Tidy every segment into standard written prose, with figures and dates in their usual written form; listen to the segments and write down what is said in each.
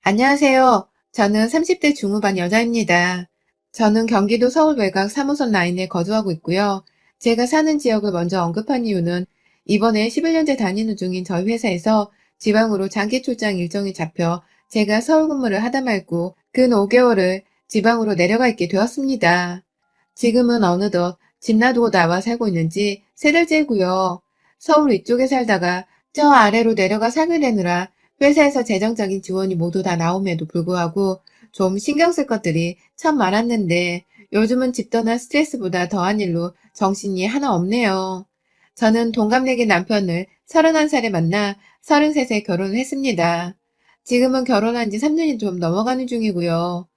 안녕하세요. 저는 30대 중후반 여자입니다. 저는 경기도 서울 외곽 3호선 라인에 거주하고 있고요. 제가 사는 지역을 먼저 언급한 이유는 이번에 11년째 다니는 중인 저희 회사에서 지방으로 장기 출장 일정이 잡혀 제가 서울 근무를 하다 말고 근 5개월을 지방으로 내려가 있게 되었습니다. 지금은 어느덧 집 놔두고 나와 살고 있는지 3달째고요. 서울 위쪽에 살다가 저 아래로 내려가 살게 되느라 회사에서 재정적인 지원이 모두 다 나옴에도 불구하고 좀 신경 쓸 것들이 참 많았는데 요즘은 집 떠나 스트레스보다 더한 일로 정신이 하나 없네요. 저는 동갑내기 남편을 31살에 만나 33세 결혼을 했습니다. 지금은 결혼한 지 3년이 좀 넘어가는 중이고요.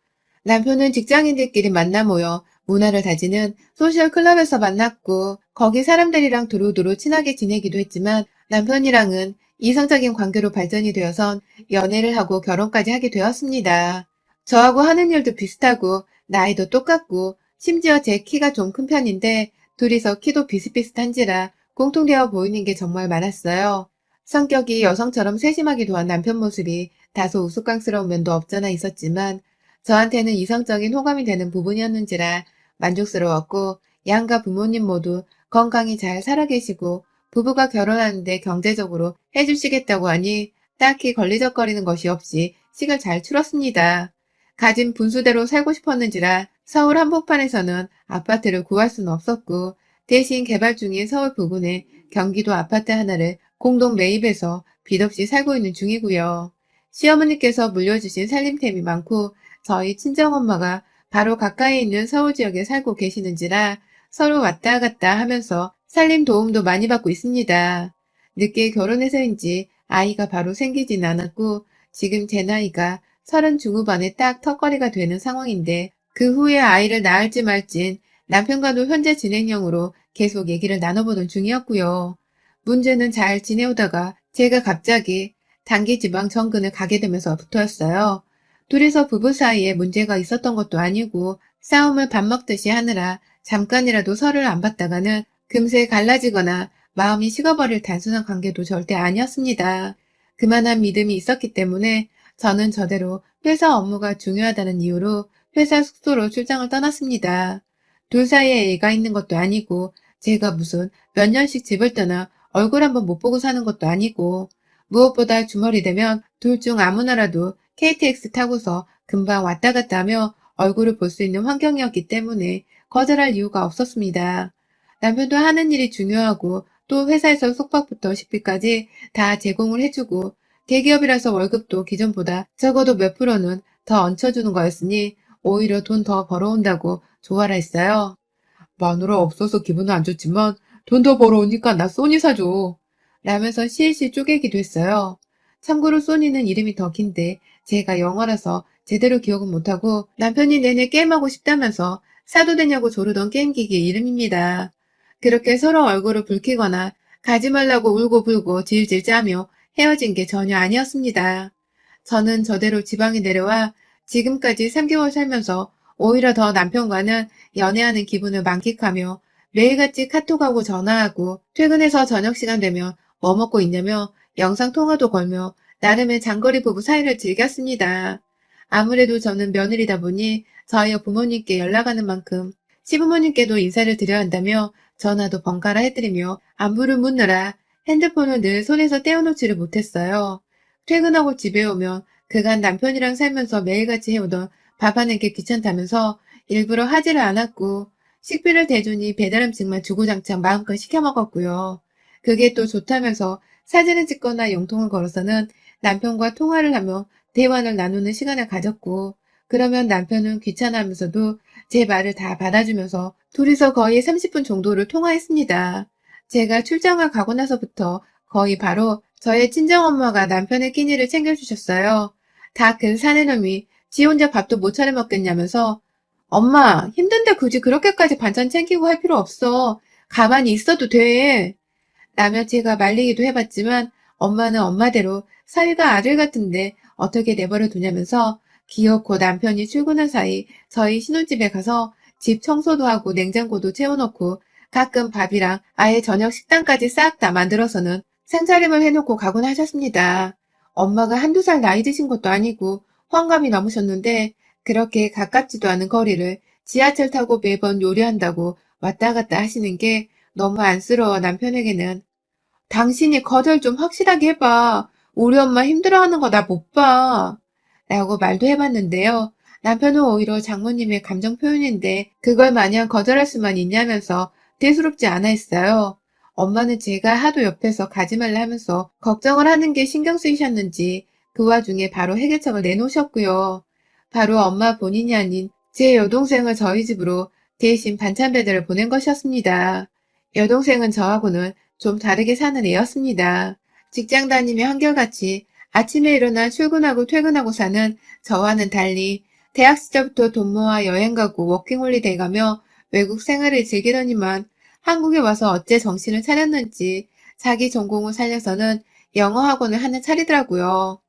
남편은 직장인들끼리 만나 모여 문화를 다지는 소셜 클럽에서 만났고 거기 사람들이랑 두루두루 친하게 지내기도 했지만 남편이랑은 이성적인 관계로 발전이 되어선 연애를 하고 결혼까지 하게 되었습니다. 저하고 하는 일도 비슷하고 나이도 똑같고 심지어 제 키가 좀 큰 편인데 둘이서 키도 비슷비슷한지라 공통되어 보이는 게 정말 많았어요. 성격이 여성처럼 세심하기도 한 남편 모습이 다소 우스꽝스러운 면도 없잖아 있었지만 저한테는 이성적인 호감이 되는 부분이었는지라 만족스러웠고 양가 부모님 모두 건강히 잘 살아계시고 부부가 결혼하는데 경제적으로 해주시겠다고 하니 딱히 걸리적거리는 것이 없이 식을 잘 추렸습니다. 가진 분수대로 살고 싶었는지라 서울 한복판에서는 아파트를 구할 수는 없었고 대신 개발 중인 서울 부근에 경기도 아파트 하나를 공동 매입해서 빚 없이 살고 있는 중이고요. 시어머니께서 물려주신 살림템이 많고 저희 친정엄마가 바로 가까이 있는 서울 지역에 살고 계시는지라 서로 왔다 갔다 하면서 살림 도움도 많이 받고 있습니다. 늦게 결혼해서인지 아이가 바로 생기진 않았고 지금 제 나이가 30 중후반에 딱 턱걸이가 되는 상황인데 그 후에 아이를 낳을지 말진 남편과도 현재 진행형으로 계속 얘기를 나눠보던 중이었고요. 문제는 잘 지내오다가 제가 갑자기 단기 지방 정근을 가게 되면서부터였어요. 둘이서 부부 사이에 문제가 있었던 것도 아니고 싸움을 밥 먹듯이 하느라 잠깐이라도 설을 안 받다가는 금세 갈라지거나 마음이 식어버릴 단순한 관계도 절대 아니었습니다. 그만한 믿음이 있었기 때문에 저는 저대로 회사 업무가 중요하다는 이유로 회사 숙소로 출장을 떠났습니다. 둘 사이에 애가 있는 것도 아니고 제가 무슨 몇 년씩 집을 떠나 얼굴 한번 못 보고 사는 것도 아니고 무엇보다 주말이 되면 둘 중 아무나라도 KTX 타고서 금방 왔다 갔다 하며 얼굴을 볼 수 있는 환경이었기 때문에 거절할 이유가 없었습니다. 남편도 하는 일이 중요하고 또 회사에서 숙박부터 식비까지 다 제공을 해주고 대기업이라서 월급도 기존보다 적어도 몇 프로는 더 얹혀주는 거였으니 오히려 돈 더 벌어온다고 조화라 했어요. 마누라 없어서 기분은 안 좋지만 돈 더 벌어오니까 나 소니 사줘. 라면서 실실 쪼개기도 했어요. 참고로 소니는 이름이 더 긴데 제가 영어라서 제대로 기억은 못하고 남편이 내내 게임하고 싶다면서 사도 되냐고 조르던 게임기기 이름입니다. 그렇게 서로 얼굴을 붉히거나 가지 말라고 울고 불고 질질 짜며 헤어진 게 전혀 아니었습니다. 저는 저대로 지방에 내려와 지금까지 3개월 살면서 오히려 더 남편과는 연애하는 기분을 만끽하며 매일같이 카톡하고 전화하고 퇴근해서 저녁 시간 되면 뭐 먹고 있냐며 영상통화도 걸며 나름의 장거리 부부 사이를 즐겼습니다. 아무래도 저는 며느리다 보니 저희 부모님께 연락하는 만큼 시부모님께도 인사를 드려야 한다며 전화도 번갈아 해드리며 안부를 묻느라 핸드폰을 늘 손에서 떼어놓지를 못했어요. 퇴근하고 집에 오면 그간 남편이랑 살면서 매일같이 해오던 밥하는 게 귀찮다면서 일부러 하지를 않았고 식비를 대주니 배달 음식만 주구장창 마음껏 시켜 먹었고요. 그게 또 좋다면서 사진을 찍거나 영통을 걸어서는 남편과 통화를 하며 대화를 나누는 시간을 가졌고 그러면 남편은 귀찮아하면서도 제 말을 다 받아주면서 둘이서 거의 30분 정도를 통화했습니다. 제가 출장을 가고 나서부터 거의 바로 저의 친정엄마가 남편의 끼니를 챙겨주셨어요. 다 큰 사내놈이 지 혼자 밥도 못 차려 먹겠냐면서 엄마 힘든데 굳이 그렇게까지 반찬 챙기고 할 필요 없어. 가만히 있어도 돼. 라며 제가 말리기도 해봤지만 엄마는 엄마대로 사위가 아들 같은데 어떻게 내버려 두냐면서 기어코 남편이 출근한 사이 저희 신혼집에 가서 집 청소도 하고 냉장고도 채워놓고 가끔 밥이랑 아예 저녁 식단까지 싹 다 만들어서는 상차림을 해놓고 가곤 하셨습니다. 엄마가 한두 살 나이 드신 것도 아니고 환감이 넘으셨는데 그렇게 가깝지도 않은 거리를 지하철 타고 매번 요리한다고 왔다 갔다 하시는 게 너무 안쓰러워 남편에게는. 당신이 거절 좀 확실하게 해봐. 우리 엄마 힘들어하는 거 나 못 봐. 라고 말도 해봤는데요. 남편은 오히려 장모님의 감정 표현인데 그걸 마냥 거절할 수만 있냐면서 대수롭지 않아 했어요. 엄마는 제가 하도 옆에서 가지 말라 하면서 걱정을 하는 게 신경 쓰이셨는지 그 와중에 바로 해결책을 내놓으셨고요. 바로 엄마 본인이 아닌 제 여동생을 저희 집으로 대신 반찬 배달을 보낸 것이었습니다. 여동생은 저하고는 좀 다르게 사는 애였습니다. 직장 다니며 한결같이 아침에 일어나 출근하고 퇴근하고 사는 저와는 달리 대학 시절부터 돈 모아 여행 가고 워킹홀리데이 가며 외국 생활을 즐기더니만 한국에 와서 어째 정신을 차렸는지 자기 전공을 살려서는 영어 학원을 하나 차리더라고요.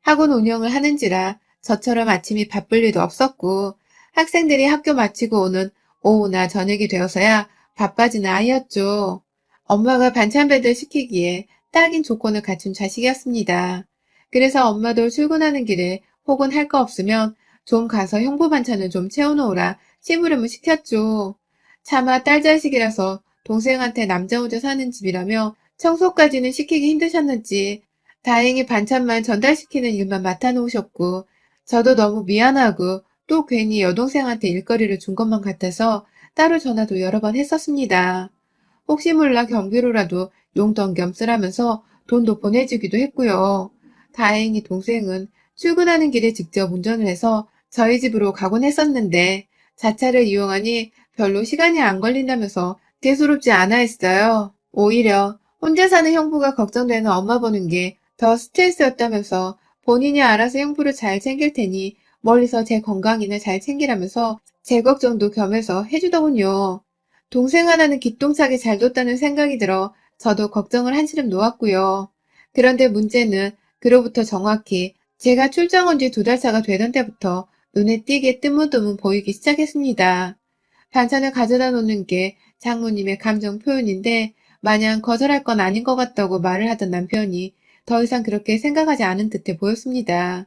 학원 운영을 하는지라 저처럼 아침이 바쁠 일도 없었고 학생들이 학교 마치고 오는 오후나 저녁이 되어서야 바빠지는 아이였죠. 엄마가 반찬 배달 시키기에 딱인 조건을 갖춘 자식이었습니다. 그래서 엄마도 출근하는 길에 혹은 할 거 없으면 좀 가서 형부 반찬을 좀 채워놓으라 심부름을 시켰죠. 차마 딸 자식이라서 동생한테 남자 혼자 사는 집이라며 청소까지는 시키기 힘드셨는지 다행히 반찬만 전달시키는 일만 맡아놓으셨고 저도 너무 미안하고 또 괜히 여동생한테 일거리를 준 것만 같아서 따로 전화도 여러 번 했었습니다. 혹시 몰라 경비로라도 용돈 겸 쓰라면서 돈도 보내주기도 했고요. 다행히 동생은 출근하는 길에 직접 운전을 해서 저희 집으로 가곤 했었는데 자차를 이용하니 별로 시간이 안 걸린다면서 대수롭지 않아 했어요. 오히려 혼자 사는 형부가 걱정되는 엄마 보는 게 더 스트레스였다면서 본인이 알아서 형부를 잘 챙길 테니 멀리서 제 건강이나 잘 챙기라면서 제 걱정도 겸해서 해주더군요. 동생 하나는 기똥차게 잘 뒀다는 생각이 들어 저도 걱정을 한시름 놓았고요. 그런데 문제는 그로부터 정확히 제가 출장 온 지 2달 차가 되던 때부터 눈에 띄게 뜨문뜨문 보이기 시작했습니다. 반찬을 가져다 놓는 게 장모님의 감정 표현인데 마냥 거절할 건 아닌 것 같다고 말을 하던 남편이 더 이상 그렇게 생각하지 않은 듯해 보였습니다.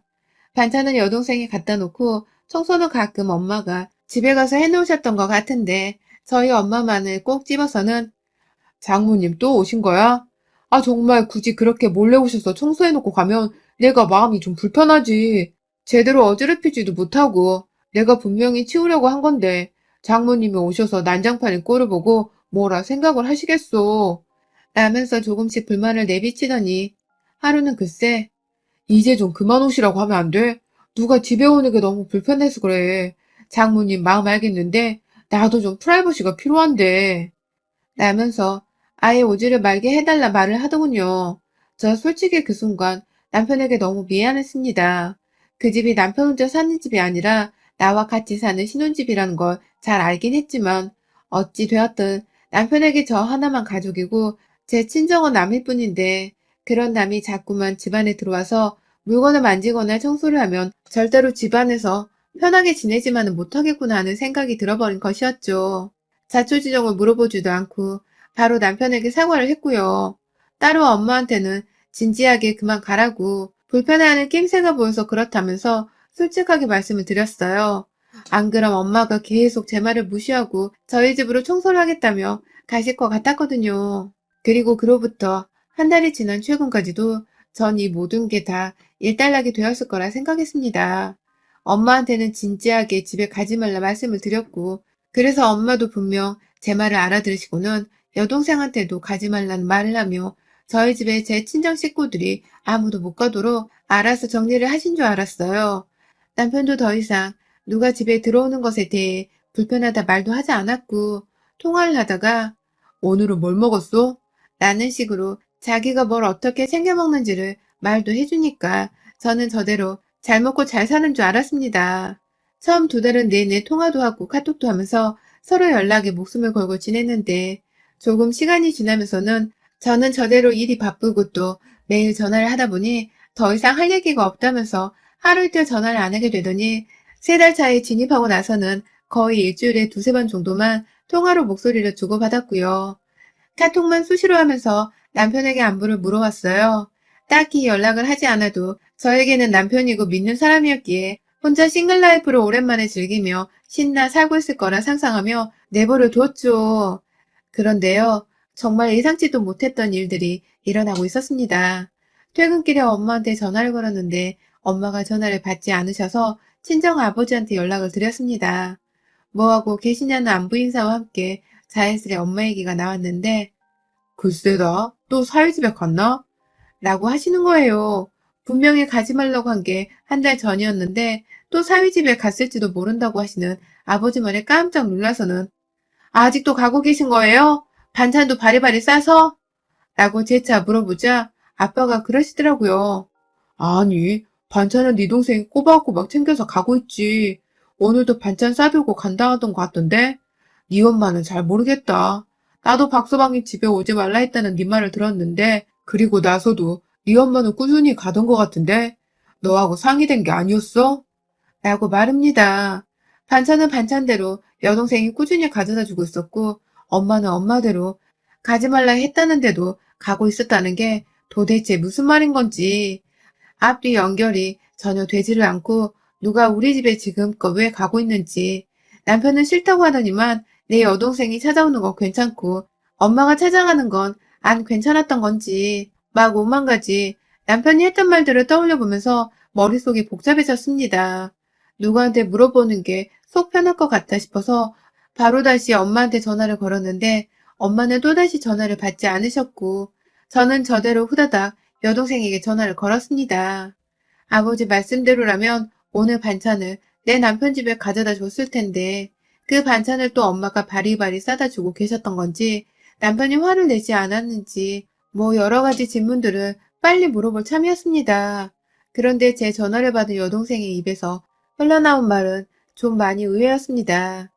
반찬은 여동생이 갖다 놓고 청소는 가끔 엄마가 집에 가서 해놓으셨던 것 같은데 저희 엄마만을 꼭 집어서는 장모님 또 오신 거야? 아 정말 굳이 그렇게 몰래 오셔서 청소해놓고 가면 내가 마음이 좀 불편하지. 제대로 어지럽히지도 못하고 내가 분명히 치우려고 한 건데 장모님이 오셔서 난장판의 꼴을 보고 뭐라 생각을 하시겠어. 라면서 조금씩 불만을 내비치더니 하루는 글쎄 이제 좀 그만 오시라고 하면 안 돼? 누가 집에 오는 게 너무 불편해서 그래. 장모님 마음 알겠는데 나도 좀 프라이버시가 필요한데. 라면서 아예 오지를 말게 해달라 말을 하더군요. 저 솔직히 그 순간 남편에게 너무 미안했습니다. 그 집이 남편 혼자 사는 집이 아니라 나와 같이 사는 신혼집이라는 걸 잘 알긴 했지만 어찌 되었든 남편에게 저 하나만 가족이고 제 친정은 남일 뿐인데 그런 남이 자꾸만 집안에 들어와서 물건을 만지거나 청소를 하면 절대로 집안에서 편하게 지내지만은 못하겠구나 하는 생각이 들어버린 것이었죠. 자초지종을 물어보지도 않고 바로 남편에게 사과를 했고요. 따로 엄마한테는 진지하게 그만 가라고 불편해하는 낌새가 보여서 그렇다면서 솔직하게 말씀을 드렸어요. 안 그럼 엄마가 계속 제 말을 무시하고 저희 집으로 청소를 하겠다며 가실 것 같았거든요. 그리고 그로부터 한 달이 지난 최근까지도 전 이 모든 게 다 일단락이 되었을 거라 생각했습니다. 엄마한테는 진지하게 집에 가지 말라 말씀을 드렸고 그래서 엄마도 분명 제 말을 알아들으시고는 여동생한테도 가지 말라는 말을 하며 저희 집에 제 친정 식구들이 아무도 못 가도록 알아서 정리를 하신 줄 알았어요. 남편도 더 이상 누가 집에 들어오는 것에 대해 불편하다 말도 하지 않았고 통화를 하다가 오늘은 뭘 먹었어? 라는 식으로 자기가 뭘 어떻게 챙겨 먹는지를 말도 해주니까 저는 저대로 잘 먹고 잘 사는 줄 알았습니다. 처음 2달은 내내 통화도 하고 카톡도 하면서 서로 연락에 목숨을 걸고 지냈는데 조금 시간이 지나면서는 저는 저대로 일이 바쁘고 또 매일 전화를 하다 보니 더 이상 할 얘기가 없다면서 하루 이틀 전화를 안 하게 되더니 3달 차에 진입하고 나서는 거의 일주일에 2~3번 정도만 통화로 목소리를 주고받았고요. 카톡만 수시로 하면서 남편에게 안부를 물어왔어요. 딱히 연락을 하지 않아도 저에게는 남편이고 믿는 사람이었기에 혼자 싱글 라이프를 오랜만에 즐기며 신나 살고 있을 거라 상상하며 내버려 뒀죠. 그런데요, 정말 예상치도 못했던 일들이 일어나고 있었습니다. 퇴근길에 엄마한테 전화를 걸었는데 엄마가 전화를 받지 않으셔서 친정 아버지한테 연락을 드렸습니다. 뭐하고 계시냐는 안부 인사와 함께 자연스레 엄마 얘기가 나왔는데 글쎄다, 또 사위집에 갔나? 라고 하시는 거예요. 분명히 가지 말라고 한 게 한 달 전이었는데 또 사위집에 갔을지도 모른다고 하시는 아버지 말에 깜짝 놀라서는 아직도 가고 계신 거예요? 반찬도 바리바리 싸서? 라고 재차 물어보자 아빠가 그러시더라고요. 아니, 반찬은 네 동생이 꼬박꼬박 챙겨서 가고 있지. 오늘도 반찬 싸들고 간다 하던 것 같던데? 네 엄마는 잘 모르겠다. 나도 박서방이 집에 오지 말라 했다는 네 말을 들었는데 그리고 나서도 네 엄마는 꾸준히 가던 것 같은데? 너하고 상의된 게 아니었어? 라고 말합니다. 반찬은 반찬대로 여동생이 꾸준히 가져다 주고 있었고 엄마는 엄마대로 가지 말라 했다는데도 가고 있었다는 게 도대체 무슨 말인 건지 앞뒤 연결이 전혀 되지를 않고 누가 우리 집에 지금껏 왜 가고 있는지 남편은 싫다고 하더니만 내 여동생이 찾아오는 건 괜찮고 엄마가 찾아가는 건 안 괜찮았던 건지 막 오만 가지 남편이 했던 말들을 떠올려 보면서 머릿속이 복잡해졌습니다. 누구한테 물어보는 게 속 편할 것 같아 싶어서 바로 다시 엄마한테 전화를 걸었는데 엄마는 또다시 전화를 받지 않으셨고 저는 저대로 후다닥 여동생에게 전화를 걸었습니다. 아버지 말씀대로라면 오늘 반찬을 내 남편 집에 가져다 줬을 텐데 그 반찬을 또 엄마가 바리바리 싸다 주고 계셨던 건지 남편이 화를 내지 않았는지 뭐 여러 가지 질문들을 빨리 물어볼 참이었습니다. 그런데 제 전화를 받은 여동생의 입에서 흘러나온 말은 좀 많이 의외였습니다.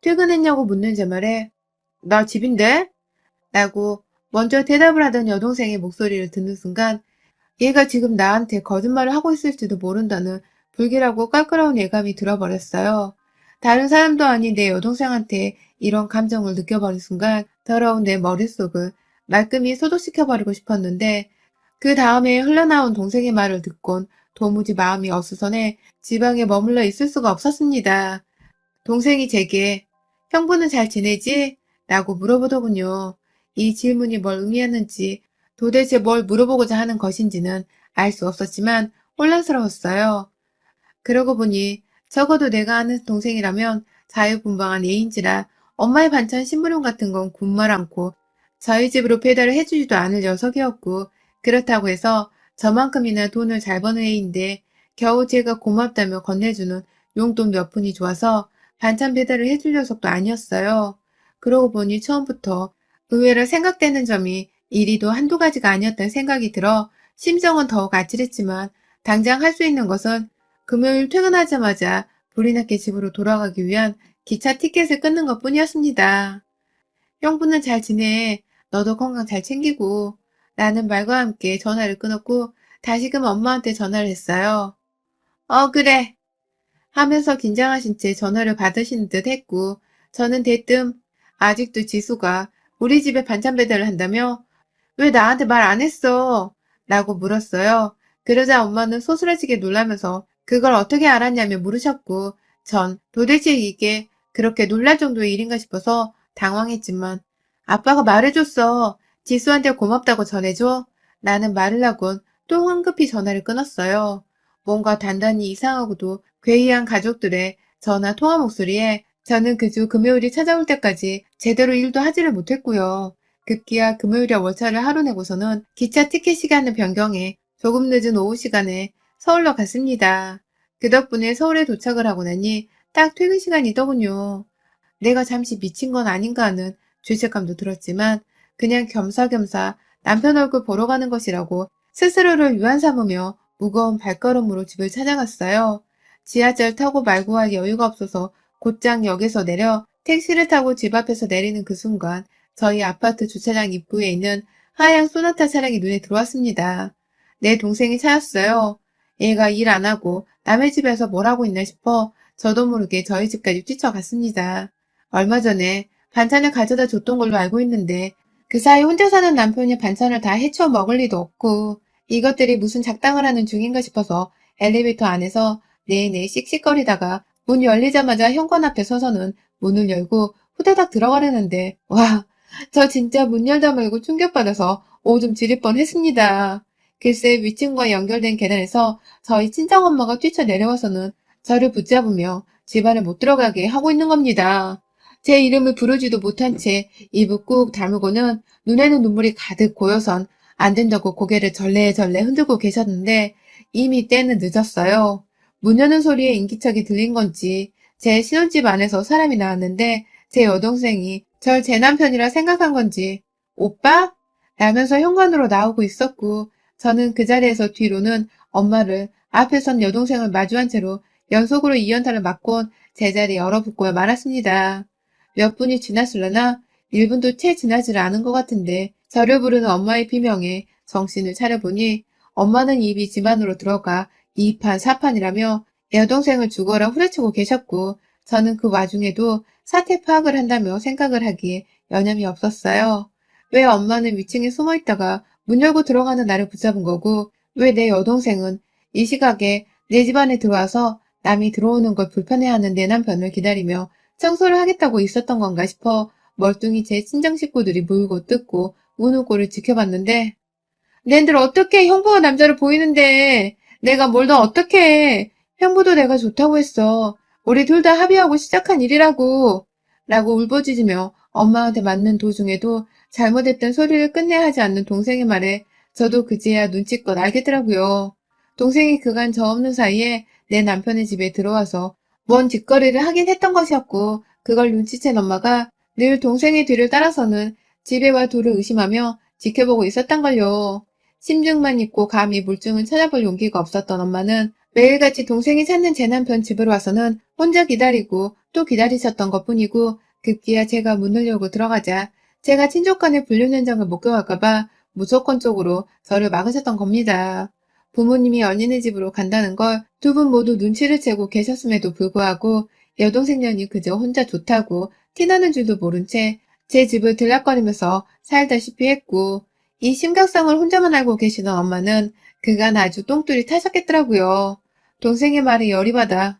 퇴근했냐고 묻는 제 말에 나 집인데? 라고 먼저 대답을 하던 여동생의 목소리를 듣는 순간 얘가 지금 나한테 거짓말을 하고 있을지도 모른다는 불길하고 껄끄러운 예감이 들어버렸어요. 다른 사람도 아닌 내 여동생한테 이런 감정을 느껴버린 순간 더러운 내 머릿속을 말끔히 소독시켜버리고 싶었는데 그 다음에 흘러나온 동생의 말을 듣곤 도무지 마음이 없어서네 지방에 머물러 있을 수가 없었습니다. 동생이 제게 형부는 잘 지내지? 라고 물어보더군요. 이 질문이 뭘 의미하는지 도대체 뭘 물어보고자 하는 것인지는 알 수 없었지만 혼란스러웠어요. 그러고 보니 적어도 내가 아는 동생이라면 자유분방한 애인지라 엄마의 반찬 심부름 같은 건 군말 않고 저희 집으로 배달을 해주지도 않을 녀석이었고 그렇다고 해서 저만큼이나 돈을 잘 버는 애인데 겨우 제가 고맙다며 건네주는 용돈 몇 푼이 좋아서 반찬 배달을 해줄 녀석도 아니었어요. 그러고 보니 처음부터 의외로 생각되는 점이 이리도 한두 가지가 아니었다는 생각이 들어 심정은 더욱 아찔했지만 당장 할 수 있는 것은 금요일 퇴근하자마자 불이 났게 집으로 돌아가기 위한 기차 티켓을 끊는 것 뿐이었습니다. 형부는 잘 지내. 너도 건강 잘 챙기고. 라는 말과 함께 전화를 끊었고 다시금 엄마한테 전화를 했어요. 그래. 하면서 긴장하신 채 전화를 받으시는 듯 했고 저는 대뜸 아직도 지수가 우리 집에 반찬 배달을 한다며? 왜 나한테 말 안 했어? 라고 물었어요. 그러자 엄마는 소스라지게 놀라면서 그걸 어떻게 알았냐며 물으셨고 전 도대체 이게 그렇게 놀랄 정도의 일인가 싶어서 당황했지만 아빠가 말해줬어. 지수한테 고맙다고 전해줘. 라는 말을 하곤 또 황급히 전화를 끊었어요. 뭔가 단단히 이상하고도 괴이한 가족들의 전화 통화 목소리에 저는 그 주 금요일이 찾아올 때까지 제대로 일도 하지를 못했고요. 급기야 금요일에 월차를 하루 내고서는 기차 티켓 시간을 변경해 조금 늦은 오후 시간에 서울로 갔습니다. 그 덕분에 서울에 도착을 하고 나니 딱 퇴근 시간이더군요. 내가 잠시 미친 건 아닌가 하는 죄책감도 들었지만 그냥 겸사겸사 남편 얼굴 보러 가는 것이라고 스스로를 유한 삼으며 무거운 발걸음으로 집을 찾아갔어요. 지하철 타고 말고 할 여유가 없어서 곧장 역에서 내려 택시를 타고 집 앞에서 내리는 그 순간 저희 아파트 주차장 입구에 있는 하얀 소나타 차량이 눈에 들어왔습니다. 내 동생이 차였어요. 얘가 일 안 하고 남의 집에서 뭘 하고 있나 싶어 저도 모르게 저희 집까지 뛰쳐갔습니다. 얼마 전에 반찬을 가져다 줬던 걸로 알고 있는데 그 사이 혼자 사는 남편이 반찬을 다 해쳐 먹을 리도 없고 이것들이 무슨 작당을 하는 중인가 싶어서 엘리베이터 안에서 내내 씩씩거리다가 문 열리자마자 현관 앞에 서서는 문을 열고 후다닥 들어가려는데 와, 저 진짜 문 열다 말고 충격받아서 오줌 지릴 뻔했습니다. 글쎄 위층과 연결된 계단에서 저희 친정엄마가 뛰쳐내려와서는 저를 붙잡으며 집안에 못 들어가게 하고 있는 겁니다. 제 이름을 부르지도 못한 채 입을 꾹 다물고는 눈에는 눈물이 가득 고여선 안 된다고 고개를 절레절레 흔들고 계셨는데 이미 때는 늦었어요. 문 여는 소리에 인기척이 들린 건지 제 신혼집 안에서 사람이 나왔는데 제 여동생이 절 제 남편이라 생각한 건지 오빠? 라면서 현관으로 나오고 있었고 저는 그 자리에서 뒤로는 엄마를 앞에 선 여동생을 마주한 채로 연속으로 이연타를 맞곤 제자리에 얼어붙고 말았습니다. 몇 분이 지났을려나 1분도 채 지나지를 않은 것 같은데 저를 부르는 엄마의 비명에 정신을 차려보니 엄마는 입이 집 안으로 들어가 2판 4판이라며 여동생을 죽어라 후려치고 계셨고 저는 그 와중에도 사태 파악을 한다며 생각을 하기에 여념이 없었어요. 왜 엄마는 위층에 숨어있다가 문 열고 들어가는 나를 붙잡은 거고 왜 내 여동생은 이 시각에 내 집 안에 들어와서 남이 들어오는 걸 불편해하는 내 남편을 기다리며 청소를 하겠다고 있었던 건가 싶어 멀뚱히 제 친정 식구들이 물고 뜯고 우는 꼴을 지켜봤는데 낸들 어떻게 형부가 남자로 보이는데 내가 뭘 더 어떻게 해. 형부도 내가 좋다고 했어. 우리 둘 다 합의하고 시작한 일이라고. 라고 울부짖으며 엄마한테 맞는 도중에도 잘못했던 소리를 끝내 하지 않는 동생의 말에 저도 그제야 눈치껏 알겠더라고요. 동생이 그간 저 없는 사이에 내 남편의 집에 들어와서 뭔 짓거리를 하긴 했던 것이었고 그걸 눈치챈 엄마가 늘 동생의 뒤를 따라서는 집에와 둘을 의심하며 지켜보고 있었단걸요. 심증만 있고 감히 물증을 찾아볼 용기가 없었던 엄마는 매일같이 동생이 찾는 제 남편 집으로 와서는 혼자 기다리고 또 기다리셨던 것뿐이고 급기야 제가 문을 열고 들어가자 제가 친족 간의 불륜 현장을 목격할까봐 무조건적으로 저를 막으셨던 겁니다. 부모님이 언니네 집으로 간다는 걸 두 분 모두 눈치를 채고 계셨음에도 불구하고 여동생 년이 그저 혼자 좋다고 티나는 줄도 모른 채 제 집을 들락거리면서 살다시피 했고 이 심각성을 혼자만 알고 계시던 엄마는 그간 아주 똥줄이 타셨겠더라고요. 동생의 말에 열이 받아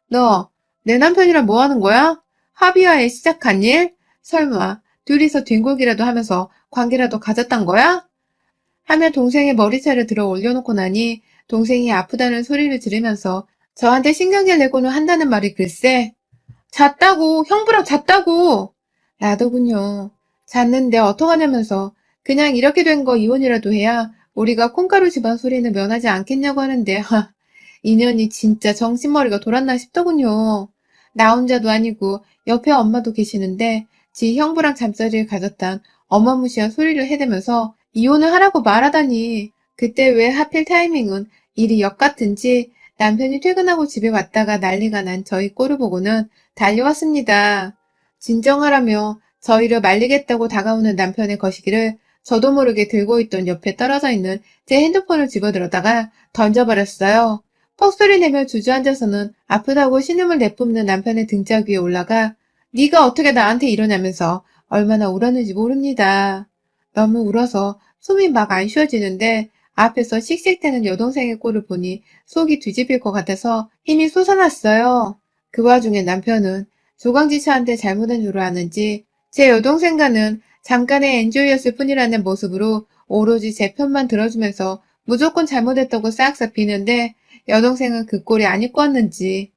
너 내 남편이랑 뭐 하는 거야? 합의하에 시작한 일? 설마 둘이서 뒹굴기라도 하면서 관계라도 가졌단 거야? 하며 동생의 머리채를 들어 올려놓고 나니 동생이 아프다는 소리를 지르면서 저한테 신경질 내고는 한다는 말이 글쎄 잤다고 형부랑 잤다고 라더군요. 잤는데 어떡하냐면서 그냥 이렇게 된 거 이혼이라도 해야 우리가 콩가루 집안 소리는 면하지 않겠냐고 하는데 하 인연이 진짜 정신머리가 돌았나 싶더군요. 나 혼자도 아니고 옆에 엄마도 계시는데 지 형부랑 잠자리를 가졌단 어마무시한 소리를 해대면서 이혼을 하라고 말하다니 그때 왜 하필 타이밍은 일이 역같은지 남편이 퇴근하고 집에 왔다가 난리가 난 저희 꼴을 보고는 달려왔습니다. 진정하라며 저희를 말리겠다고 다가오는 남편의 거시기를 저도 모르게 들고 있던 옆에 떨어져 있는 제 핸드폰을 집어들었다가 던져버렸어요. 퍽소리 내며 주저앉아서는 아프다고 신음을 내뿜는 남편의 등짝 위에 올라가 네가 어떻게 나한테 이러냐면서 얼마나 울었는지 모릅니다. 너무 울어서 숨이 막 안 쉬어지는데 앞에서 씩씩대는 여동생의 꼴을 보니 속이 뒤집힐 것 같아서 힘이 솟아났어요. 그 와중에 남편은 조강지차한테 잘못한 줄 아는지 제 여동생과는 잠깐의 엔조이였을 뿐이라는 모습으로 오로지 제 편만 들어주면서 무조건 잘못했다고 싹싹 비는데 여동생은 그 꼴이 안 입고 왔는지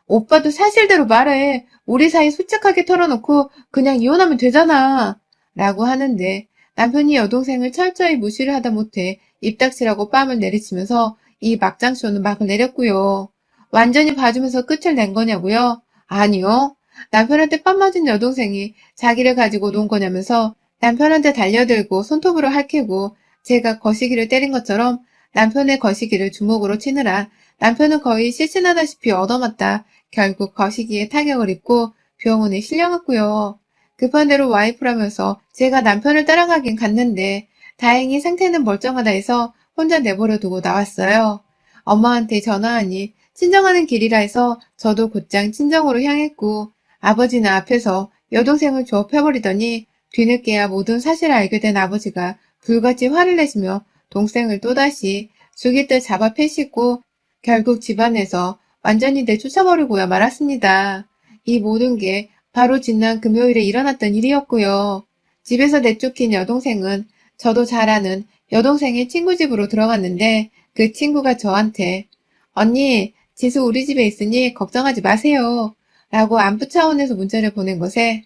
오빠도 사실대로 말해. 우리 사이 솔직하게 털어놓고 그냥 이혼하면 되잖아. 라고 하는데 남편이 여동생을 철저히 무시를 하다 못해 입닥치라고 뺨을 내리치면서 이 막장쇼는 막을 내렸고요. 완전히 봐주면서 끝을 낸 거냐고요? 아니요. 남편한테 뺨 맞은 여동생이 자기를 가지고 논 거냐면서 남편한테 달려들고 손톱으로 핥히고 제가 거시기를 때린 것처럼 남편의 거시기를 주먹으로 치느라 남편은 거의 실신하다시피 얻어맞다 결국 거시기에 타격을 입고 병원에 실려갔고요. 급한 대로 와이프라면서 제가 남편을 따라가긴 갔는데 다행히 상태는 멀쩡하다 해서 혼자 내버려 두고 나왔어요. 엄마한테 전화하니 친정하는 길이라 해서 저도 곧장 친정으로 향했고 아버지는 앞에서 여동생을 조업해버리더니 뒤늦게야 모든 사실을 알게 된 아버지가 불같이 화를 내시며 동생을 또다시 죽일 듯 잡아 패시고 결국 집안에서 완전히 내쫓아버리고야 말았습니다. 이 모든 게 바로 지난 금요일에 일어났던 일이었고요. 집에서 내쫓긴 여동생은 저도 잘 아는 여동생의 친구 집으로 들어갔는데 그 친구가 저한테 언니, 지수 우리 집에 있으니 걱정하지 마세요. 라고 안부 차원에서 문자를 보낸 것에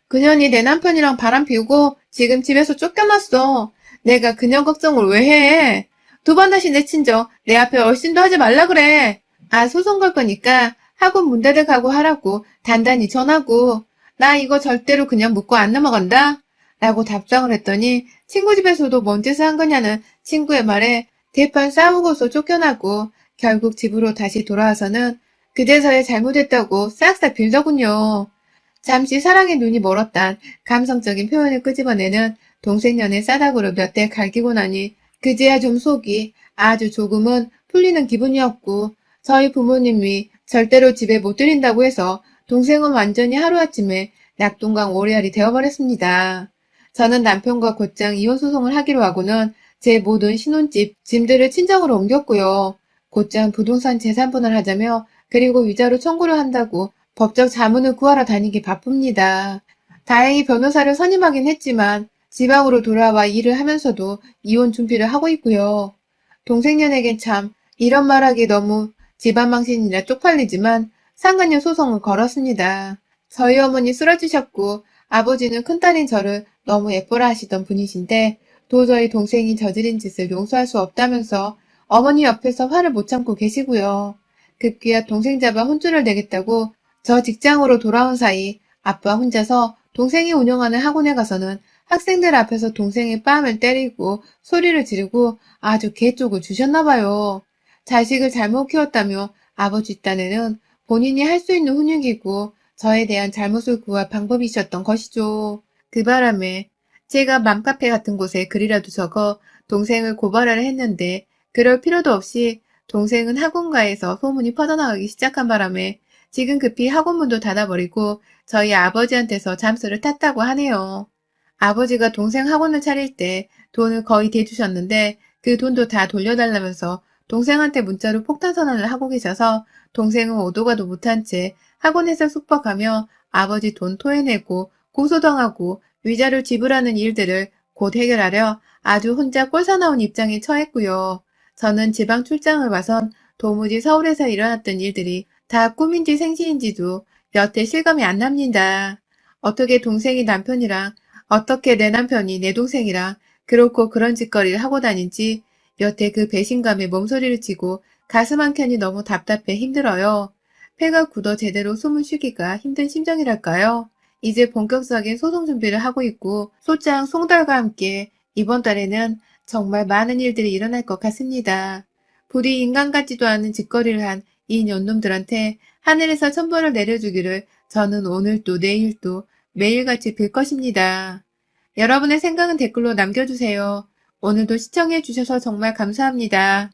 그년이 내 남편이랑 바람 피우고 지금 집에서 쫓겨났어. 내가 그년 걱정을 왜 해? 두 번 다시 내친 적 내 앞에 얼씬도 하지 말라 그래. 아, 소송 걸 거니까 학원 문 닫을 각오하라고 단단히 전하고 나 이거 절대로 그냥 묻고 안 넘어간다. 라고 답장을 했더니 친구 집에서도 뭔 짓을 한 거냐는 친구의 말에 대판 싸우고서 쫓겨나고 결국 집으로 다시 돌아와서는 그제서야 잘못했다고 싹싹 빌더군요. 잠시 사랑의 눈이 멀었단 감성적인 표현을 끄집어내는 동생년의 싸닥으로 몇 대 갈기고 나니 그제야 좀 속이 아주 조금은 풀리는 기분이었고 저희 부모님이 절대로 집에 못 들인다고 해서 동생은 완전히 하루아침에 낙동강 오리알이 되어버렸습니다. 저는 남편과 곧장 이혼소송을 하기로 하고는 제 모든 신혼집 짐들을 친정으로 옮겼고요. 곧장 부동산 재산분할 하자며 그리고 위자료 청구를 한다고 법적 자문을 구하러 다니기 바쁩니다. 다행히 변호사를 선임하긴 했지만 지방으로 돌아와 일을 하면서도 이혼 준비를 하고 있고요. 동생년에겐 참 이런 말하기 너무 집안망신이라 쪽팔리지만 상간녀 소송을 걸었습니다. 저희 어머니 쓰러지셨고 아버지는 큰딸인 저를 너무 예뻐라 하시던 분이신데 도저히 동생이 저지른 짓을 용서할 수 없다면서 어머니 옆에서 화를 못 참고 계시고요. 급기야 동생 잡아 혼쭐을 내겠다고 저 직장으로 돌아온 사이 아빠 혼자서 동생이 운영하는 학원에 가서는 학생들 앞에서 동생의 뺨을 때리고 소리를 지르고 아주 개쪽을 주셨나봐요. 자식을 잘못 키웠다며 아버지 딴에는 본인이 할 수 있는 훈육이고 저에 대한 잘못을 구할 방법이셨던 것이죠. 그 바람에 제가 맘카페 같은 곳에 글이라도 적어 동생을 고발하려 했는데 그럴 필요도 없이 동생은 학원가에서 소문이 퍼져나가기 시작한 바람에 지금 급히 학원문도 닫아버리고 저희 아버지한테서 잠수를 탔다고 하네요. 아버지가 동생 학원을 차릴 때 돈을 거의 대주셨는데 그 돈도 다 돌려달라면서 동생한테 문자로 폭탄 선언을 하고 계셔서 동생은 오도 가도 못한 채 학원에서 숙박하며 아버지 돈 토해내고 고소당하고 위자료 지불하는 일들을 곧 해결하려 아주 혼자 꼴사나운 입장에 처했고요. 저는 지방 출장을 와선 도무지 서울에서 일어났던 일들이 다 꿈인지 생시인지도 몇 해 실감이 안 납니다. 어떻게 동생이 남편이랑 어떻게 내 남편이 내 동생이랑 그렇고 그런 짓거리를 하고 다닌지 여태 그 배신감에 몸소리를 치고 가슴 한켠이 너무 답답해 힘들어요. 폐가 굳어 제대로 숨을 쉬기가 힘든 심정이랄까요. 이제 본격적인 소송 준비를 하고 있고 소장 송달과 함께 이번 달에는 정말 많은 일들이 일어날 것 같습니다. 부디 인간 같지도 않은 짓거리를 한 이 년놈들한테 하늘에서 천벌을 내려주기를 저는 오늘도 내일도 매일같이 빌 것입니다. 여러분의 생각은 댓글로 남겨주세요. 오늘도 시청해주셔서 정말 감사합니다.